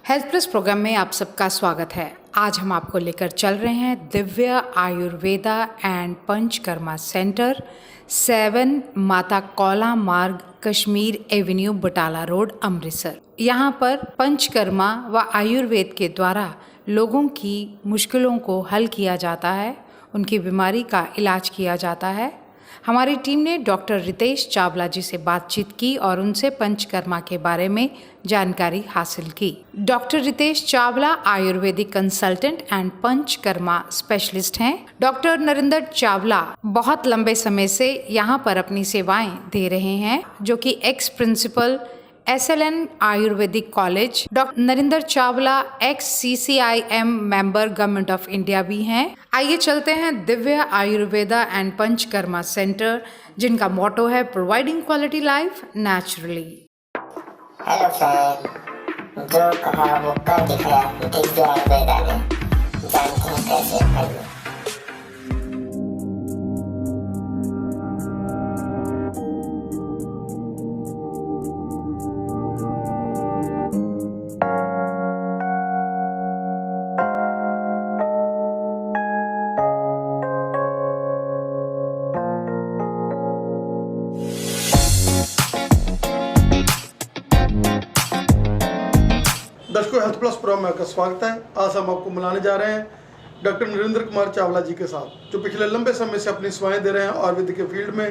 Health plus programme में आप सबका स्वागत है। आज हम आपको लेकर चल रहे हैं दिव्य आयुर्वेदा एंड पंचकर्मा सेंटर, 7 माता कौला मार्ग, कश्मीर एवेन्यू, बटाला रोड, अमृतसर। यहाँ पर पंचकर्मा व आयुर्वेद के द्वारा लोगों की मुश्किलों को हल किया जाता है, उनकी बीमारी का इलाज किया जाता है। हमारी टीम ने डॉक्टर रितेश चावला जी से बातचीत की और उनसे पंचकर्मा के बारे में जानकारी हासिल की। Doctor Ritesh Chawla ayurvedic consultant and Panchakarma specialist हैं। डॉक्टर नरेंद्र चावला बहुत लंबे समय से यहाँ पर अपनी सेवाएं दे रहे हैं, जो कि ex principal SLN ayurvedic college. Doctor Narendra Chawla ex CCIM member government of India भी हैं। आइए चलते हैं दिव्य आयुर्वेदा एंड पंचकर्मा सेंटर, जिनका मोटो है providing quality life naturally. Hello friend, जो कहा वो कर दिखाया दिव्य आयुर्वेदा ने। जानते हैं कैसे करें। दर्शकों, हेल्थ प्लस प्रोग्राम में आपका स्वागत है। आज हम आपको मिलाने जा रहे हैं डॉक्टर नरेंद्र कुमार चावला जी के साथ, जो पिछले लंबे समय से अपनी सेवाएं दे रहे हैं आयुर्वेद के फील्ड में।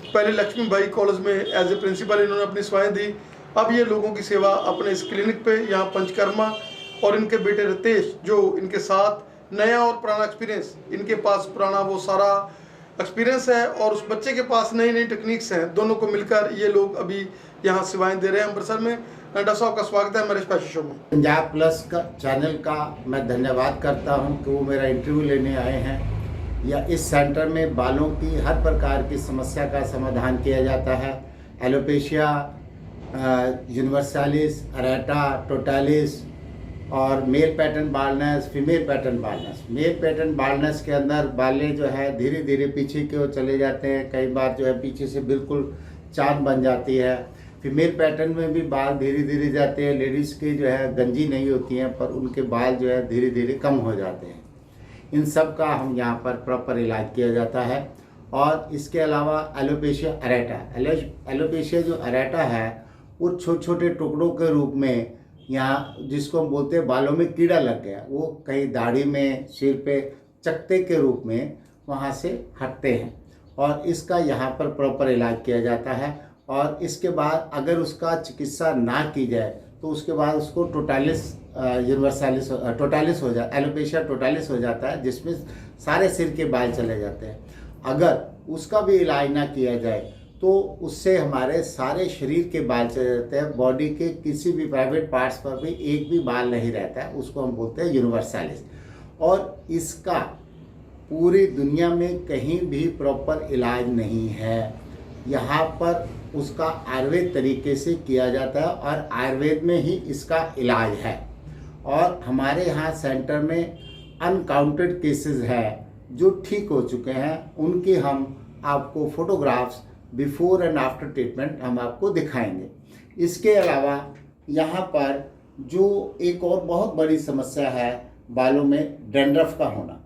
पहले लक्ष्मीबाई कॉलेज में एज ए प्रिंसिपल इन्होंने अपनी सेवाएं दी। अब ये लोगों की सेवा अपने इस क्लिनिक पे यहाँ पंचकर्मा और इनके बेटे रितेश, जो इनके साथ नया और पुराना एक्सपीरियंस, इनके पास पुराना वो सारा एक्सपीरियंस है और उस बच्चे के पास नई नई टेक्निक्स हैं, दोनों को मिलकर ये लोग अभी यहाँ सेवाएं दे रहे हैं अमृतसर में। डॉक्टर साहब का स्वागत है हमारे स्पेशल शो में। पंजाब प्लस का चैनल का मैं धन्यवाद करता हूं कि वो मेरा इंटरव्यू लेने आए हैं। या इस सेंटर में बालों की हर प्रकार की समस्या का समाधान किया जाता है। एलोपेशिया, यूनिवर्सालिस, अरेटा, टोटालिस और male pattern baldness, female pattern baldness. Male pattern baldness के अंदर बालें जो है धीरे धीरे पीछे की ओर चले जाते हैं, कई बार जो है पीछे से बिल्कुल चांद बन जाती है। फीमेल पैटर्न में भी बाल धीरे धीरे जाते हैं। लेडीज़ की जो है गंजी नहीं होती हैं, पर उनके बाल जो है धीरे धीरे कम हो जाते हैं। इन सब का हम यहाँ पर प्रॉपर इलाज किया जाता है। और इसके अलावा एलोपेशिया अरेटा, एलोपेशिया जो अरेटा है वो छोटे छोटे टुकड़ों के रूप में, यहाँ जिसको हम बोलते हैं बालों में कीड़ा लग गया, वो कहीं दाढ़ी में, सिर पे चकते के रूप में वहाँ से हटते हैं और इसका यहाँ पर प्रॉपर इलाज किया जाता है। और इसके बाद अगर उसका चिकित्सा ना की जाए तो उसके बाद उसको टोटालिस टोटालिस हो जाता है, एलोपेशिया टोटालिस हो जाता है, जिसमें सारे सिर के बाल चले जाते हैं। अगर उसका भी इलाज ना किया जाए तो उससे हमारे सारे शरीर के बाल चले जाते हैं। बॉडी के किसी भी प्राइवेट पार्ट्स पर भी एक भी बाल नहीं रहता है, उसको हम बोलते हैं यूनिवर्सालिस। और इसका पूरी दुनिया में कहीं भी प्रॉपर इलाज नहीं है। यहाँ पर उसका आयुर्वेद तरीके से किया जाता है और आयुर्वेद में ही इसका इलाज है। और हमारे यहाँ सेंटर में अनकाउंटेड केसेस हैं जो ठीक हो चुके हैं। उनके हम आपको photographs before and after treatment हम आपको दिखाएंगे। इसके अलावा यहाँ पर जो एक और बहुत बड़ी समस्या है बालों में, डैंड्रफ का होना।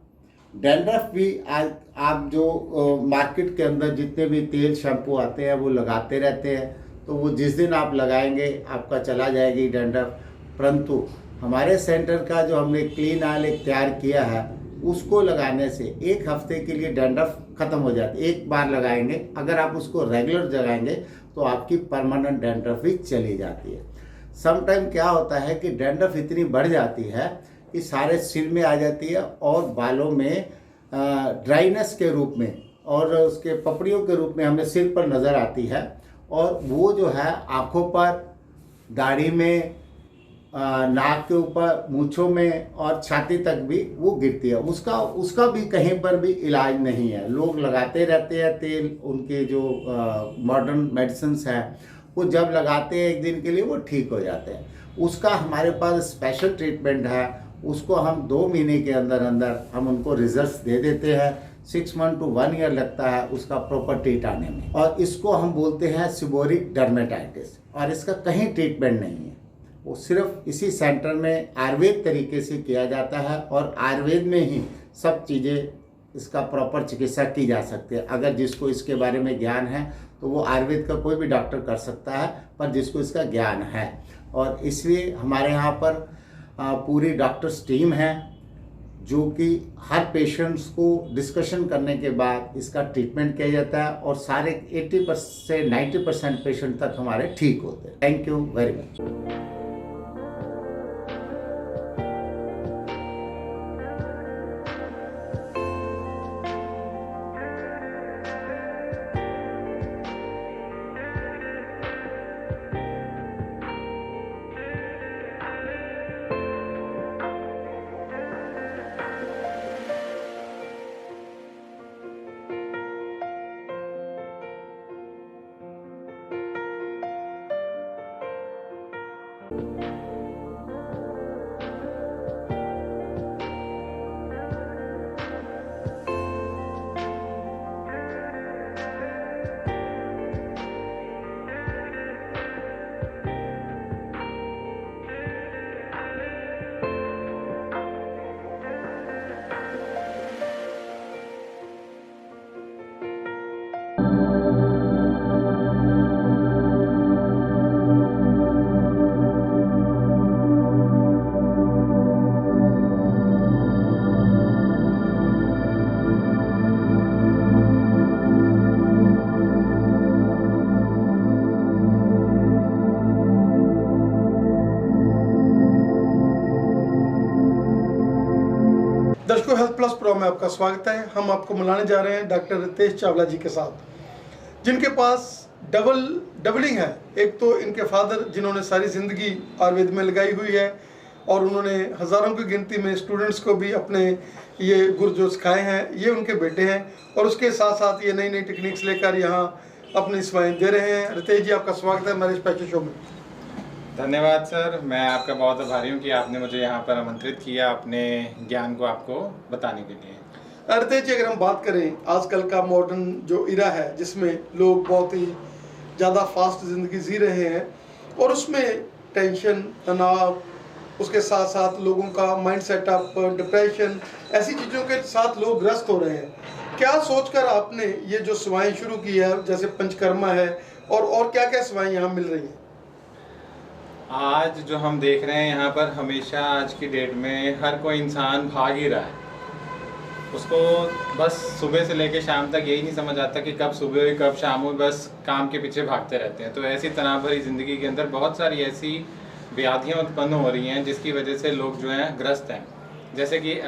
डैंड्रफ भी आज आप जो मार्केट के अंदर जितने भी तेल शैम्पू आते हैं वो लगाते रहते हैं, तो वो जिस दिन आप लगाएंगे आपका चला जाएगी डैंड्रफ। परंतु हमारे सेंटर का जो हमने क्लीन ऑयल एक तैयार किया है, उसको लगाने से 1 हफ्ते के लिए डैंड्रफ ख़त्म हो जाती है। एक बार लगाएंगे, अगर आप उसको रेगुलर लगाएंगे तो आपकी परमानेंट डैंड्रफ भी चली जाती है। समटाइम क्या होता है कि डैंड्रफ इतनी बढ़ जाती है कि सारे सिर में आ जाती है और बालों में ड्राइनेस के रूप में और उसके पपड़ियों के रूप में हमें सिर पर नज़र आती है। और वो जो है आँखों पर, दाढ़ी में, नाक के ऊपर, मूँछों में और छाती तक भी वो गिरती है। उसका भी कहीं पर भी इलाज नहीं है। लोग लगाते रहते हैं तेल, उनके जो मॉडर्न मेडिसिन्स हैं वो जब लगाते हैं एक दिन के लिए वो ठीक हो जाते हैं। उसका हमारे पास स्पेशल ट्रीटमेंट है। उसको हम 2 महीने के अंदर अंदर हम उनको रिजल्ट्स दे देते हैं। 6 मंथ टू 1 ईयर लगता है उसका प्रॉपर ट्रीट आने में। और इसको हम बोलते हैं सिबोरिक डर्मेटाइटिस, और इसका कहीं ट्रीटमेंट नहीं है। वो सिर्फ इसी सेंटर में आयुर्वेद तरीके से किया जाता है और आयुर्वेद में ही सब चीज़ें इसका प्रॉपर चिकित्सा की जा सकती है। अगर जिसको इसके बारे में ज्ञान है तो वो आयुर्वेद का कोई भी डॉक्टर कर सकता है, पर जिसको इसका ज्ञान है। और इसलिए हमारे यहाँ पर पूरी डॉक्टर्स टीम है जो कि हर पेशेंट्स को डिस्कशन करने के बाद इसका ट्रीटमेंट किया जाता है और सारे 80% से 90% पेशेंट तक हमारे ठीक होते हैं। Thank you very much. दर्शकों, हेल्थ प्लस प्रो में आपका स्वागत है। हम आपको मिलाने जा रहे हैं डॉक्टर रितेश चावला जी के साथ, जिनके पास डबलिंग है। एक तो इनके फादर जिन्होंने सारी ज़िंदगी आयुर्वेद में लगाई हुई है और उन्होंने हज़ारों की गिनती में स्टूडेंट्स को भी अपने ये गुर जो सिखाए हैं, ये उनके बेटे हैं। और उसके साथ साथ ये नई नई टेक्निक्स लेकर यहाँ अपनी सेवाएं दे रहे हैं। रितेश जी, आपका स्वागत है हमारे स्पेशल शो में। धन्यवाद सर, मैं आपका बहुत आभारी हूँ कि आपने मुझे यहाँ पर आमंत्रित किया अपने ज्ञान को आपको बताने के लिए। रितेश जी, अगर हम बात करें आजकल का मॉडर्न जो इरा है जिसमें लोग बहुत ही ज़्यादा फास्ट ज़िंदगी जी रहे हैं और उसमें टेंशन, तनाव, उसके साथ साथ लोगों का माइंड सेटअप, डिप्रेशन, ऐसी चीज़ों के साथ लोग ग्रस्त हो रहे हैं। क्या सोचकर आपने ये जो सेवाएं शुरू की है, जैसे पंचकर्मा है और क्या क्या सेवाएं यहाँ मिल रही हैं? आज जो हम देख रहे हैं यहाँ पर, हमेशा आज की डेट में हर कोई इंसान भाग ही रहा है। उसको बस सुबह से लेकर शाम तक यही नहीं समझ आता कि कब सुबह हुई कब शाम हुई, बस काम के पीछे भागते रहते हैं। तो ऐसी तनाव भरी ज़िंदगी के अंदर बहुत सारी ऐसी व्याधियाँ उत्पन्न हो रही हैं जिसकी वजह से लोग जो हैं ग्रस्त हैं। जैसे कि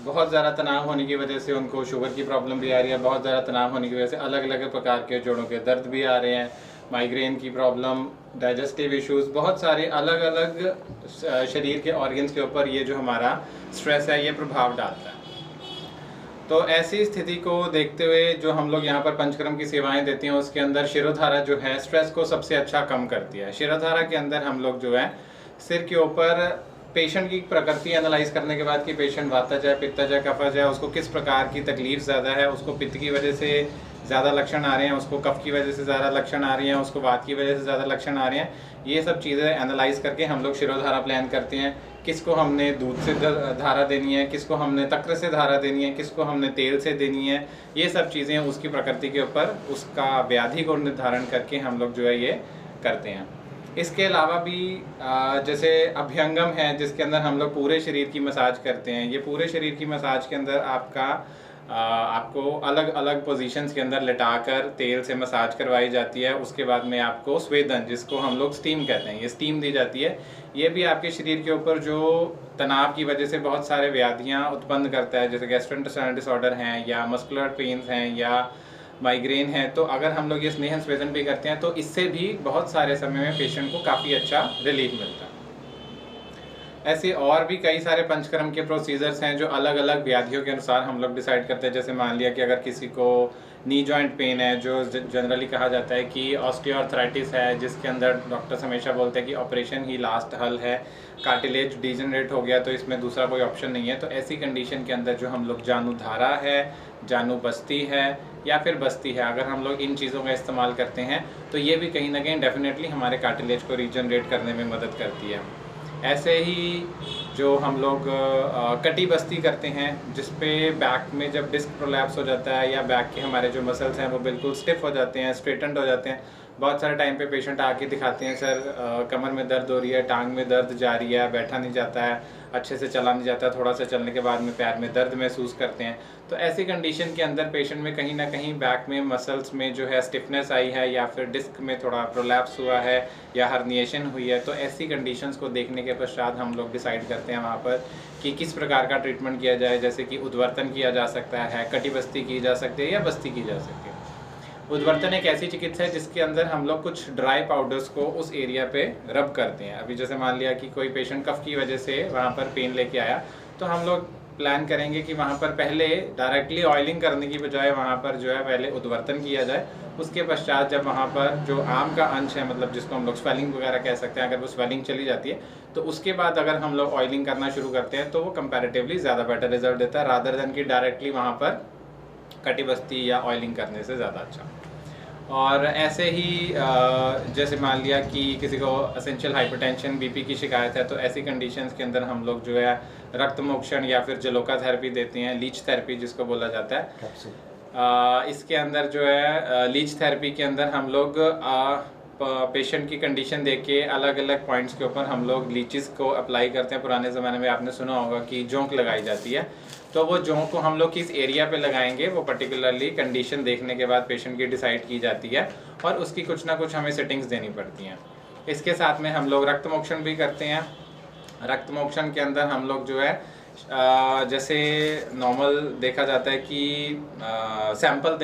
बहुत ज़्यादा तनाव होने की वजह से उनको शुगर की प्रॉब्लम भी आ रही है। बहुत ज़्यादा तनाव होने की वजह से अलग अलग प्रकार के जोड़ों के दर्द भी आ रहे हैं, माइग्रेन की प्रॉब्लम, डाइजेस्टिव इश्यूज, बहुत सारे अलग अलग शरीर के ऑर्गन्स के ऊपर ये जो हमारा स्ट्रेस है ये प्रभाव डालता है। तो ऐसी स्थिति को देखते हुए जो हम लोग यहाँ पर पंचकर्म की सेवाएं देते हैं, उसके अंदर शिरोधारा जो है स्ट्रेस को सबसे अच्छा कम करती है। शिरोधारा के अंदर हम लोग जो है सिर के ऊपर पेशेंट की प्रकृति एनालाइज करने के बाद कि पेशेंट वातज है, पित्तज है, कफज है, उसको किस प्रकार की तकलीफ ज़्यादा है, उसको पित्त की वजह से ज़्यादा लक्षण आ रहे हैं, उसको कफ की वजह से ज़्यादा लक्षण आ रही हैं, उसको वात की वजह से ज़्यादा लक्षण आ रहे हैं। ये सब चीज़ें एनालाइज करके हम लोग शिरोधारा प्लान करते हैं। किसको हमने दूध से धारा देनी है, किसको हमने तक्र से धारा देनी है, किसको हमने तेल से देनी है, ये सब चीज़ें उसकी प्रकृति के ऊपर उसका व्याधि को निर्धारण करके हम लोग जो है ये करते हैं। इसके अलावा भी जैसे अभ्यंगम है जिसके अंदर हम लोग पूरे शरीर की मसाज करते हैं। ये पूरे शरीर की मसाज के अंदर आपको अलग अलग पोजीशंस के अंदर लिटाकर तेल से मसाज करवाई जाती है। उसके बाद में आपको स्वेदन, जिसको हम लोग स्टीम कहते हैं, ये स्टीम दी जाती है। ये भी आपके शरीर के ऊपर जो तनाव की वजह से बहुत सारे व्याधियाँ उत्पन्न करता है, जैसे गैस्ट्रोइंटेस्टाइनल डिसऑर्डर हैं या मस्कुलर पेन्स हैं या माइग्रेन है, तो अगर हम लोग ये स्नेहन स्वेदन भी करते हैं तो इससे भी बहुत सारे समय में पेशेंट को काफ़ी अच्छा रिलीफ मिलता है। ऐसे और भी कई सारे पंचकर्म के प्रोसीजर्स हैं जो अलग अलग व्याधियों के अनुसार हम लोग डिसाइड करते हैं। जैसे मान लिया कि अगर किसी को नी जॉइंट पेन है, जो जनरली कहा जाता है कि ऑस्टियोआर्थराइटिस है, जिसके अंदर डॉक्टर्स हमेशा बोलते हैं कि ऑपरेशन ही लास्ट हल है, कार्टिलेज डिजनरेट हो गया तो इसमें दूसरा कोई ऑप्शन नहीं है। तो ऐसी कंडीशन के अंदर जो हम लोग जानुधारा है, जानु बस्ती है या फिर बस्ती है, अगर हम लोग इन चीज़ों का इस्तेमाल करते हैं तो ये भी कहीं ना कहीं डेफिनेटली हमारे कार्टिलेज को रीजनरेट करने में मदद करती है। ऐसे ही जो हम लोग कटी बस्ती करते हैं, जिस पे बैक में जब डिस्क प्रोलैप्स हो जाता है या बैक के हमारे जो मसल्स हैं वो बिल्कुल स्टिफ हो जाते हैं, स्ट्रेटन्ड हो जाते हैं। बहुत सारे टाइम पे पेशेंट आके दिखाते हैं, सर कमर में दर्द हो रही है, टांग में दर्द जा रही है, बैठा नहीं जाता है, अच्छे से चला नहीं जाता, थोड़ा सा चलने के बाद में पैर में दर्द महसूस करते हैं। तो ऐसी कंडीशन के अंदर पेशेंट में कहीं ना कहीं बैक में मसल्स में जो है स्टिफनेस आई है या फिर डिस्क में थोड़ा प्रोलैप्स हुआ है या हर्निएशन हुई है। तो ऐसी कंडीशंस को देखने के पश्चात हम लोग डिसाइड करते हैं वहाँ पर कि किस प्रकार का ट्रीटमेंट किया जाए, जैसे कि उद्वर्तन किया जा सकता है, कटी बस्ती की जा सकती है या बस्ती की जा सकती है। उद्वर्तन एक ऐसी चिकित्सा है जिसके अंदर हम लोग कुछ ड्राई पाउडर्स को उस एरिया पे रब करते हैं। अभी जैसे मान लिया कि कोई पेशेंट कफ की वजह से वहाँ पर पेन लेके आया, तो हम लोग प्लान करेंगे कि वहाँ पर पहले डायरेक्टली ऑयलिंग करने की बजाय वहाँ पर जो है पहले उद्वर्तन किया जाए। उसके पश्चात जब वहाँ पर जो आम का अंश है, मतलब जिसको हम लोग स्वेलिंग वगैरह कह सकते हैं, अगर वो स्वेलिंग चली जाती है तो उसके बाद अगर हम लोग ऑयलिंग करना शुरू करते हैं तो वो कंपैरेटिवली ज़्यादा बेटर रिजल्ट देता है रादर देन कि डायरेक्टली वहाँ पर कटी बस्ती या ऑयलिंग करने से ज़्यादा अच्छा। और ऐसे ही जैसे मान लिया कि किसी को एसेंशियल हाइपरटेंशन बीपी की शिकायत है, तो ऐसी कंडीशंस के अंदर हम लोग जो है रक्त मोक्षण या फिर जलोका थेरेपी देते हैं, लीच थेरेपी जिसको बोला जाता है। इसके अंदर जो है लीच थेरेपी के अंदर हम लोग पेशेंट की कंडीशन देख के अलग अलग पॉइंट्स के ऊपर हम लोग लीचेस को अप्लाई करते हैं। पुराने ज़माने में आपने सुना होगा कि जोंक लगाई जाती है, तो वो जोंक को हम लोग किस एरिया पे लगाएंगे वो पर्टिकुलरली कंडीशन देखने के बाद पेशेंट की डिसाइड की जाती है और उसकी कुछ ना कुछ हमें सेटिंग्स देनी पड़ती हैं। इसके साथ में हम लोग रक्त मोक्षण भी करते हैं। रक्त मोक्षण के अंदर हम लोग जो है जैसे नॉर्मल देखा जाता है कि सैंपल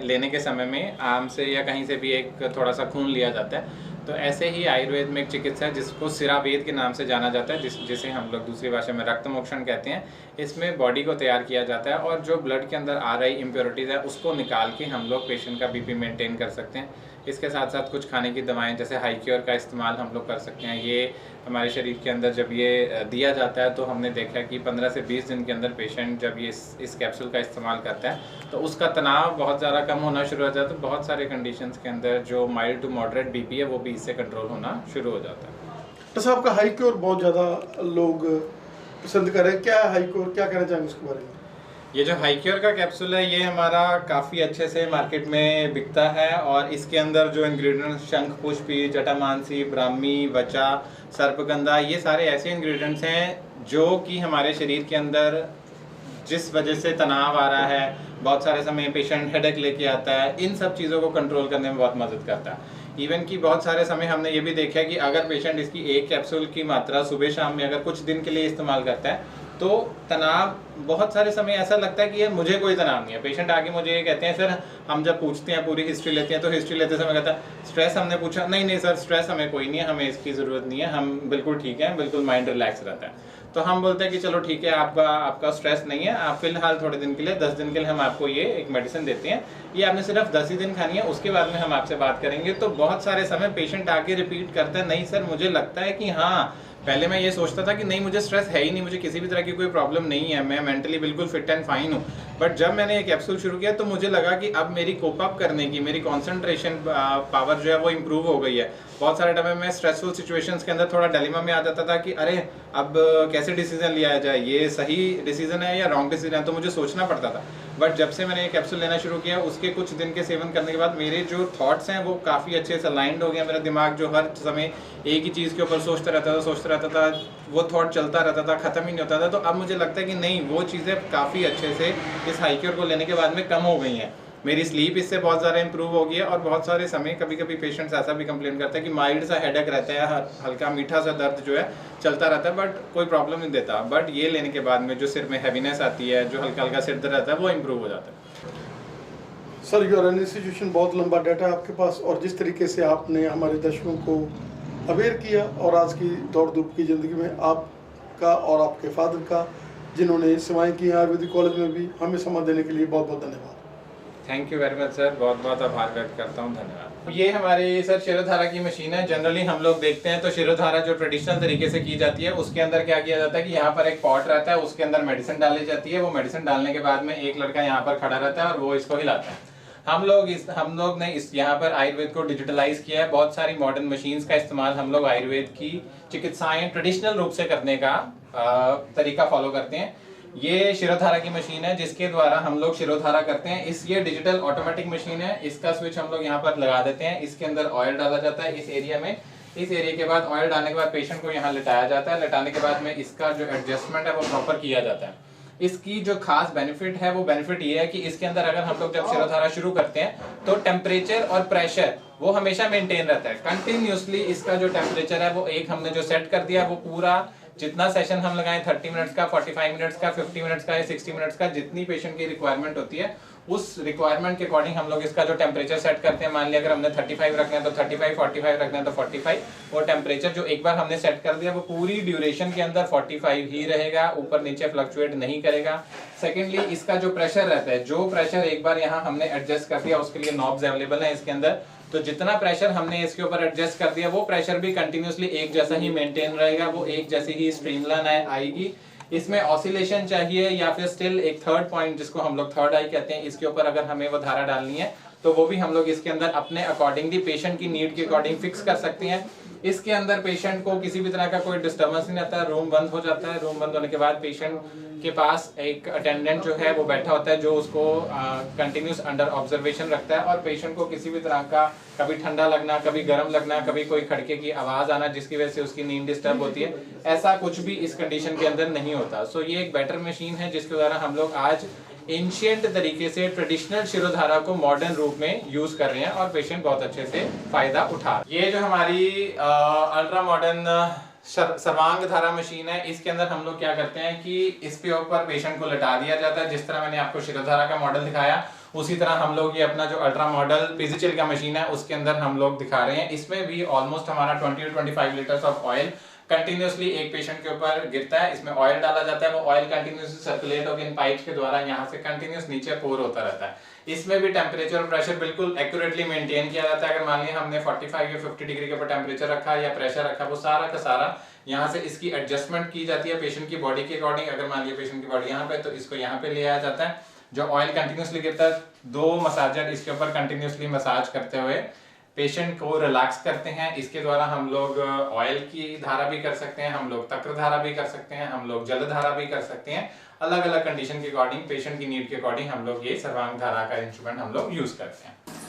लेने के समय में आम से या कहीं से भी एक थोड़ा सा खून लिया जाता है। तो ऐसे ही आयुर्वेद में एक चिकित्सा है जिसको सिरावेद के नाम से जाना जाता है, जिसे हम लोग दूसरी भाषा में रक्त मोक्षण कहते हैं। इसमें बॉडी को तैयार किया जाता है और जो ब्लड के अंदर आ रही इम्प्योरिटीज़ है उसको निकाल के हम लोग पेशेंट का बीपी मेंटेन कर सकते हैं। इसके साथ साथ कुछ खाने की दवाएं जैसे हाईक्योर का इस्तेमाल हम लोग कर सकते हैं। ये हमारे शरीर के अंदर जब ये दिया जाता है तो हमने देखा कि 15 से 20 दिन के अंदर पेशेंट जब ये इस कैप्सूल का इस्तेमाल करता है तो उसका तनाव बहुत ज़्यादा कम होना शुरू हो जाता है। तो बहुत सारे कंडीशंस के अंदर जो माइल्ड टू मॉडरेट बीपी है वो भी इससे कंट्रोल होना शुरू हो जाता है। तो साहब का हाईक्योर बहुत ज़्यादा लोग पसंद कर रहे हैं, क्या है हाईक्योर, क्या कहना चाहेंगे उसके बारे में? ये जो हाईक्योर का कैप्सूल है ये हमारा काफ़ी अच्छे से मार्केट में बिकता है और इसके अंदर जो इंग्रेडिएंट्स शंख पुष्पी, जटामांसी, ब्राह्मी, वचा, सर्पगंधा, ये सारे ऐसे इंग्रेडिएंट्स हैं जो कि हमारे शरीर के अंदर जिस वजह से तनाव आ रहा है, बहुत सारे समय पेशेंट हेडेक लेके आता है, इन सब चीज़ों को कंट्रोल करने में बहुत मदद करता है। इवन कि बहुत सारे समय हमने ये भी देखा है कि अगर पेशेंट इसकी एक कैप्सूल की मात्रा सुबह शाम में अगर कुछ दिन के लिए इस्तेमाल करता है तो तनाव बहुत सारे समय ऐसा लगता है कि ये मुझे कोई तनाव नहीं है। पेशेंट आके मुझे ये कहते हैं, सर हम जब पूछते हैं पूरी हिस्ट्री लेते हैं तो हिस्ट्री लेते समय कहता है स्ट्रेस, हमने पूछा नहीं सर स्ट्रेस हमें कोई नहीं है, हमें इसकी ज़रूरत नहीं है, हम बिल्कुल ठीक है, बिल्कुल माइंड रिलैक्स रहता है। तो हम बोलते हैं कि चलो ठीक है, आपका स्ट्रेस नहीं है, आप फिलहाल थोड़े दिन के लिए 10 दिन के लिए हम आपको ये एक मेडिसिन देते हैं, ये आपने सिर्फ 10 ही दिन खानी है, उसके बाद में हम आपसे बात करेंगे। तो बहुत सारे समय पेशेंट आके रिपीट करता है, नहीं सर मुझे लगता है कि हाँ, पहले मैं ये सोचता था कि नहीं मुझे स्ट्रेस है ही नहीं, मुझे किसी भी तरह की कोई प्रॉब्लम नहीं है, मैं मेंटली बिल्कुल फिट एंड फाइन हूँ, बट जब मैंने ये कैप्सूल शुरू किया तो मुझे लगा कि अब मेरी कोप अप करने की, मेरी कंसंट्रेशन पावर जो है वो इम्प्रूव हो गई है। बहुत सारे टाइम में मैं स्ट्रेसफुल सिचुएशंस के अंदर थोड़ा डिलेमा में आ जाता था कि अरे अब कैसे डिसीजन लिया जाए, ये सही डिसीजन है या रॉन्ग डिसीजन है, तो मुझे सोचना पड़ता था। बट जब से मैंने ये कैप्सूल लेना शुरू किया उसके कुछ दिन के सेवन करने के बाद मेरे जो थॉट्स हैं वो काफ़ी अच्छे से अलाइंड हो गया। मेरा दिमाग जो हर समय एक ही चीज़ के ऊपर सोचता रहता था, वो थॉट चलता रहता था, ख़त्म ही नहीं होता था। तो अब मुझे लगता है कि नहीं, वो चीज़ें काफ़ी अच्छे से इस हाईक्योर को लेने के बाद में कम हो गई हैं। मेरी स्लीप इससे बहुत ज़्यादा इंप्रूव हो गई है और बहुत सारे समय कभी कभी पेशेंट्स ऐसा भी कंप्लेन करते हैं कि माइल्ड सा हेडेक रहता है, हल्का मीठा सा दर्द जो है चलता रहता है, बट कोई प्रॉब्लम नहीं देता। बट ये लेने के बाद में जो सिर में हैवीनेस आती है, जो हल्का हल्का सिर दर्द रहता है, वो इम्प्रूव हो जाता है। सर योर इंस्टीट्यूशन बहुत लंबा डाटा है आपके पास, और जिस तरीके से आपने हमारे दर्शकों को अवेयर किया और आज की दौड़ धूप की ज़िंदगी में आपका और आपके फादर का, जिन्होंने सेवाएं की आयुर्वेदिक कॉलेज में भी, हमें समय देने के लिए बहुत बहुत धन्यवाद। Thank you very much sir, बहुत बहुत आभार व्यक्त करता हूँ, धन्यवाद। ये हमारी सर शिरोधारा की मशीन है। जनरली हम लोग देखते हैं तो शिरोधारा जो ट्रेडिशनल तरीके से की जाती है उसके अंदर क्या किया जाता है कि यहाँ पर एक पॉट रहता है, उसके अंदर मेडिसिन डाली जाती है, वो मेडिसिन डालने के बाद में एक लड़का यहाँ पर खड़ा रहता है और वो इसको हिलाता है। हम लोग ने इस यहाँ पर आयुर्वेद को डिजिटलाइज किया है। बहुत सारी मॉडर्न मशीन्स का इस्तेमाल हम लोग आयुर्वेद की चिकित्साएं ट्रेडिशनल रूप से करने का तरीका फॉलो करते हैं। ये शिरोधारा की मशीन है जिसके द्वारा हम लोग शिरोधारा करते हैं। ये डिजिटल ऑटोमेटिक मशीन है। इसका स्विच हम लोग यहाँ पर लगा देते हैं। इसके अंदर ऑयल डाला जाता है इस एरिया में। इस एरिया के बाद ऑयल डालने के बाद पेशेंट को यहाँ लेटाया जाता है। लेटाने के बाद में इसका जो एडजस्टमेंट है वो प्रॉपर किया जाता है। इसकी जो खास बेनिफिट है वो बेनिफिट ये है कि इसके अंदर अगर हम लोग जब शिरोधारा शुरू करते हैं तो टेम्परेचर और प्रेशर वो हमेशा मेंटेन रहता है कंटिन्यूसली। इसका जो टेम्परेचर है वो हमने जो सेट कर दिया वो पूरा जितना सेशन हम लगाएं 30 मिनट्स का, 45 मिनट्स का, 50 मिनट्स का या 60 मिनट्स का, जितनी पेशेंट की रिक्वायरमेंट होती है उस रिक्वायरमेंट के अकॉर्डिंग हम लोग इसका जो टेम्परेचर सेट करते हैं। मान लिया अगर हमने 35 रखना है तो 35, 45 रखना है तो 45। वो टेम्परेचर जो एक बार हमने सेट कर दिया वो पूरी ड्यूरेशन के अंदर 45 ही रहेगा, ऊपर नीचे फ्लक्चुएट नहीं करेगा। सेकेंडली इसका जो प्रेशर रहता है, जो प्रेशर एक बार यहाँ हमने एडजस्ट कर दिया उसके लिए नॉब्स अवेलेबल है इसके अंदर। तो जितना प्रेशर हमने इसके ऊपर एडजस्ट कर दिया वो प्रेशर भी कंटिन्यूसली एक जैसा ही मेंटेन रहेगा, वो एक जैसी ही स्ट्रीमलाइन आएगी। इसमें ऑसिलेशन चाहिए या फिर स्टिल एक थर्ड पॉइंट जिसको हम लोग थर्ड आई कहते हैं, इसके ऊपर अगर हमें वो धारा डालनी है तो वो भी हम लोग इसके अंदर अपने अकॉर्डिंगली पेशेंट की नीड के अकॉर्डिंग फिक्स कर सकते हैं। इसके अंदर पेशेंट को किसी भी तरह का कोई डिस्टर्बेंस नहीं रहता है। रूम बंद हो जाता है। रूम बंद होने के बाद पेशेंट के पास एक अटेंडेंट जो है वो बैठा होता है जो उसको कंटिन्यूस अंडर ऑब्जर्वेशन रखता है। और पेशेंट को किसी भी तरह का कभी ठंडा लगना, कभी गर्म लगना, कभी कोई खड़के की आवाज आना जिसकी वजह से उसकी नींद डिस्टर्ब होती है, ऐसा कुछ भी इस कंडीशन के अंदर नहीं होता। सो ये एक बेटर मशीन है जिसके द्वारा हम लोग आज एंशिएंट तरीके से ट्रेडिशनल शिरोधारा को मॉडर्न रूप में यूज कर रहे हैं और पेशेंट बहुत अच्छे से फायदा उठा रहे हैं। ये जो हमारी अल्ट्रा मॉडर्न सर्वांग धारा मशीन है, इसके अंदर हम लोग क्या करते हैं कि इस पे ऊपर पेशेंट को लेटा दिया जाता है। जिस तरह मैंने आपको शिरोधारा का मॉडल दिखाया उसी तरह हम लोग ये अपना जो अल्ट्रा मॉडल फिजिचिल का मशीन है उसके अंदर हम लोग दिखा रहे हैं। इसमें भी ऑलमोस्ट हमारा 20 to 25 litres of oil continuously एक पेशेंट के ऊपर गिरता है। इसमें ऑयल डाला जाता है, वो ऑयल कंटिन्यूसली सर्कुलेट होकर इन पाइप्स के द्वारा यहाँ से कंटिन्यूस नीचे पोर होता रहता है। इसमें भी टेम्परेचर और प्रेशर बिल्कुल एक्यूरेटली मेंटेन किया जाता है। अगर मान लिया हमने 45 या 50 डिग्री के ऊपर टेम्परेचर रखा या प्रेशर रखा, वो सारा का सारा यहाँ से इसकी एडजस्टमेंट की जाती है पेशेंट की बॉडी के अकॉर्डिंग। अगर मान लिया पेशेंट की बॉडी यहाँ पे तो इसको यहाँ पे ले आया जाता है। जो ऑयल कंटिन्यूसली गिरता है, 2 मसाजर इसके ऊपर कंटिन्यूसली मसाज करते हुए पेशेंट को रिलैक्स करते हैं। इसके द्वारा हम लोग ऑयल की धारा भी कर सकते हैं, हम लोग तक्र धारा भी कर सकते हैं, हम लोग जल धारा भी कर सकते हैं। अलग अलग कंडीशन के अकॉर्डिंग, पेशेंट की नीड के अकॉर्डिंग हम लोग ये सर्वांग धारा का इंस्ट्रूमेंट हम लोग यूज करते हैं।